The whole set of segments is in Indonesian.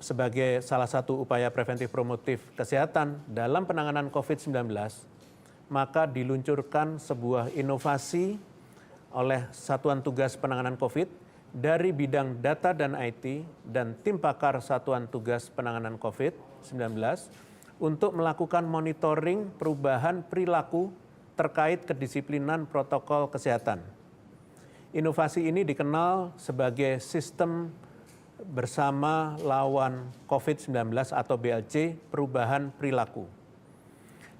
sebagai salah satu upaya preventif promotif kesehatan dalam penanganan COVID-19, maka diluncurkan sebuah inovasi oleh Satuan Tugas Penanganan COVID dari bidang data dan IT dan tim pakar Satuan Tugas Penanganan COVID-19 untuk melakukan monitoring perubahan perilaku terkait kedisiplinan protokol kesehatan. Inovasi ini dikenal sebagai Sistem Bersama Lawan COVID-19 atau BLC Perubahan Perilaku.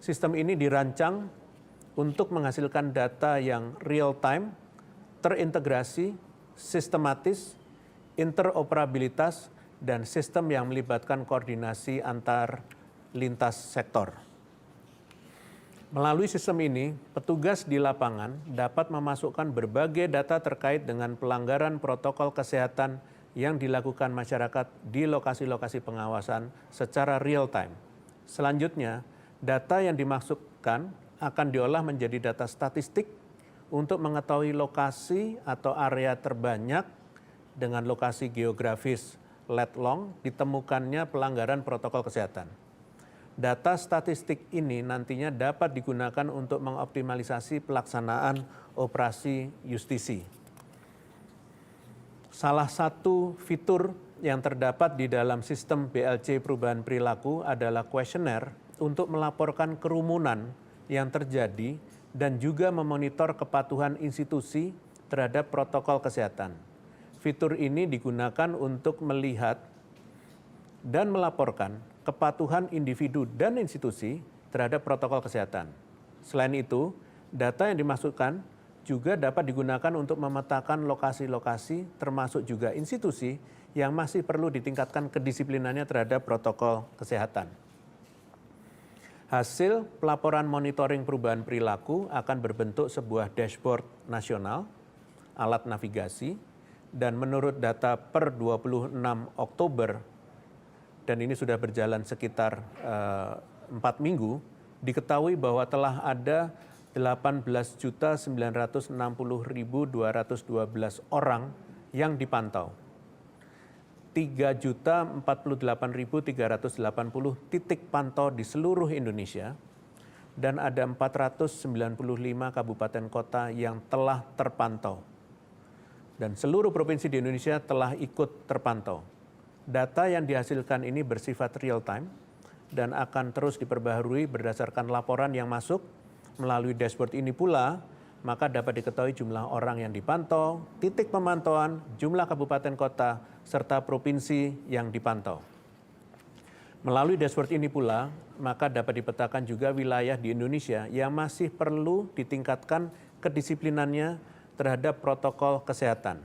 Sistem ini dirancang untuk menghasilkan data yang real-time, terintegrasi, sistematis, interoperabilitas, dan sistem yang melibatkan koordinasi antar lintas sektor. Melalui sistem ini, petugas di lapangan dapat memasukkan berbagai data terkait dengan pelanggaran protokol kesehatan yang dilakukan masyarakat di lokasi-lokasi pengawasan secara real time. Selanjutnya, data yang dimasukkan akan diolah menjadi data statistik untuk mengetahui lokasi atau area terbanyak dengan lokasi geografis lat long ditemukannya pelanggaran protokol kesehatan. Data statistik ini nantinya dapat digunakan untuk mengoptimalisasi pelaksanaan operasi justisi. Salah satu fitur yang terdapat di dalam sistem BLC perubahan perilaku adalah kuesioner untuk melaporkan kerumunan yang terjadi dan juga memonitor kepatuhan institusi terhadap protokol kesehatan. Fitur ini digunakan untuk melihat dan melaporkan kepatuhan individu dan institusi terhadap protokol kesehatan. Selain itu, data yang dimasukkan juga dapat digunakan untuk memetakan lokasi-lokasi termasuk juga institusi yang masih perlu ditingkatkan kedisiplinannya terhadap protokol kesehatan. Hasil pelaporan monitoring perubahan perilaku akan berbentuk sebuah dashboard nasional, alat navigasi, dan menurut data per 26 Oktober, dan ini sudah berjalan sekitar 4 minggu, diketahui bahwa telah ada 18.960.212 orang yang dipantau. 3.048.380 titik pantau di seluruh Indonesia dan ada 495 kabupaten kota yang telah terpantau. Dan seluruh provinsi di Indonesia telah ikut terpantau. Data yang dihasilkan ini bersifat real time dan akan terus diperbaharui berdasarkan laporan yang masuk. Melalui dashboard ini pula, maka dapat diketahui jumlah orang yang dipantau, titik pemantauan, jumlah kabupaten kota, serta provinsi yang dipantau. Melalui dashboard ini pula, maka dapat dipetakan juga wilayah di Indonesia yang masih perlu ditingkatkan kedisiplinannya terhadap protokol kesehatan.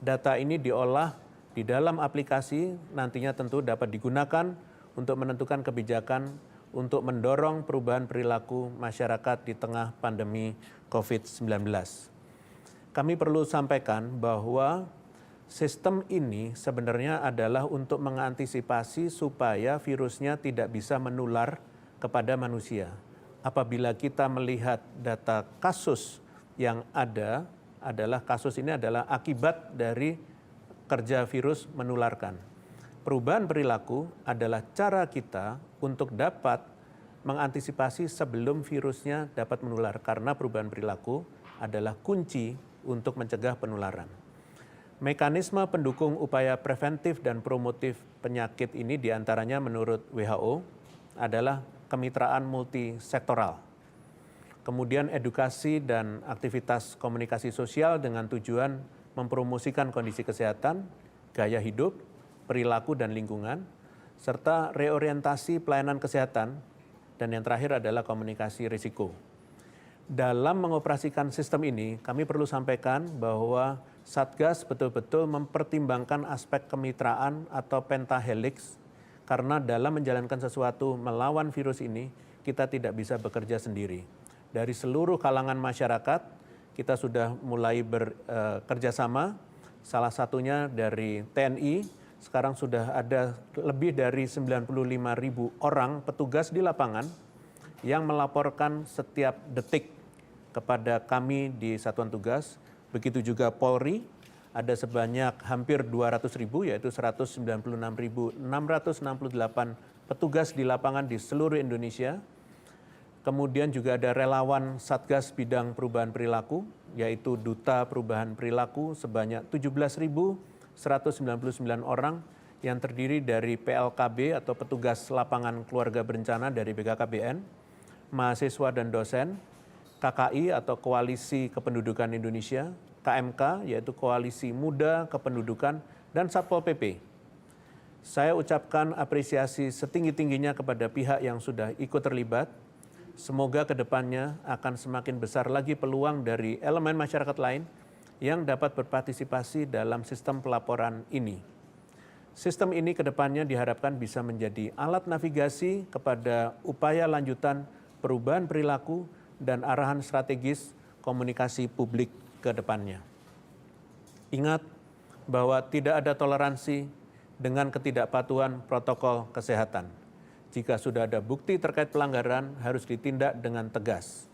Data ini diolah di dalam aplikasi, nantinya tentu dapat digunakan untuk menentukan kebijakan untuk mendorong perubahan perilaku masyarakat di tengah pandemi COVID-19. Kami perlu sampaikan bahwa sistem ini sebenarnya adalah untuk mengantisipasi supaya virusnya tidak bisa menular kepada manusia. Apabila kita melihat data kasus yang ada, adalah kasus ini adalah akibat dari kerja virus menularkan. Perubahan perilaku adalah cara kita untuk dapat mengantisipasi sebelum virusnya dapat menular, karena perubahan perilaku adalah kunci untuk mencegah penularan. Mekanisme pendukung upaya preventif dan promotif penyakit ini diantaranya menurut WHO adalah kemitraan multisektoral. Kemudian edukasi dan aktivitas komunikasi sosial dengan tujuan mempromosikan kondisi kesehatan, gaya hidup, perilaku dan lingkungan, serta reorientasi pelayanan kesehatan, dan yang terakhir adalah komunikasi risiko. Dalam mengoperasikan sistem ini, kami perlu sampaikan bahwa Satgas betul-betul mempertimbangkan aspek kemitraan atau pentahelix, karena dalam menjalankan sesuatu melawan virus ini, kita tidak bisa bekerja sendiri. Dari seluruh kalangan masyarakat, kita sudah mulai bekerjasama, salah satunya dari TNI. Sekarang sudah ada lebih dari 95.000 orang petugas di lapangan yang melaporkan setiap detik kepada kami di Satuan Tugas. Begitu juga Polri, ada sebanyak hampir 200.000, yaitu 196.668 petugas di lapangan di seluruh Indonesia. Kemudian juga ada relawan Satgas Bidang Perubahan Perilaku, yaitu Duta Perubahan Perilaku sebanyak 17.199 orang yang terdiri dari PLKB atau petugas lapangan keluarga berencana dari BKKBN, mahasiswa dan dosen, KKI atau Koalisi Kependudukan Indonesia, KMK yaitu Koalisi Muda Kependudukan, dan Satpol PP. Saya ucapkan apresiasi setinggi-tingginya kepada pihak yang sudah ikut terlibat. Semoga kedepannya akan semakin besar lagi peluang dari elemen masyarakat lain yang dapat berpartisipasi dalam sistem pelaporan ini. Sistem ini kedepannya diharapkan bisa menjadi alat navigasi kepada upaya lanjutan perubahan perilaku dan arahan strategis komunikasi publik ke depannya. Ingat bahwa tidak ada toleransi dengan ketidakpatuhan protokol kesehatan. Jika sudah ada bukti terkait pelanggaran, harus ditindak dengan tegas.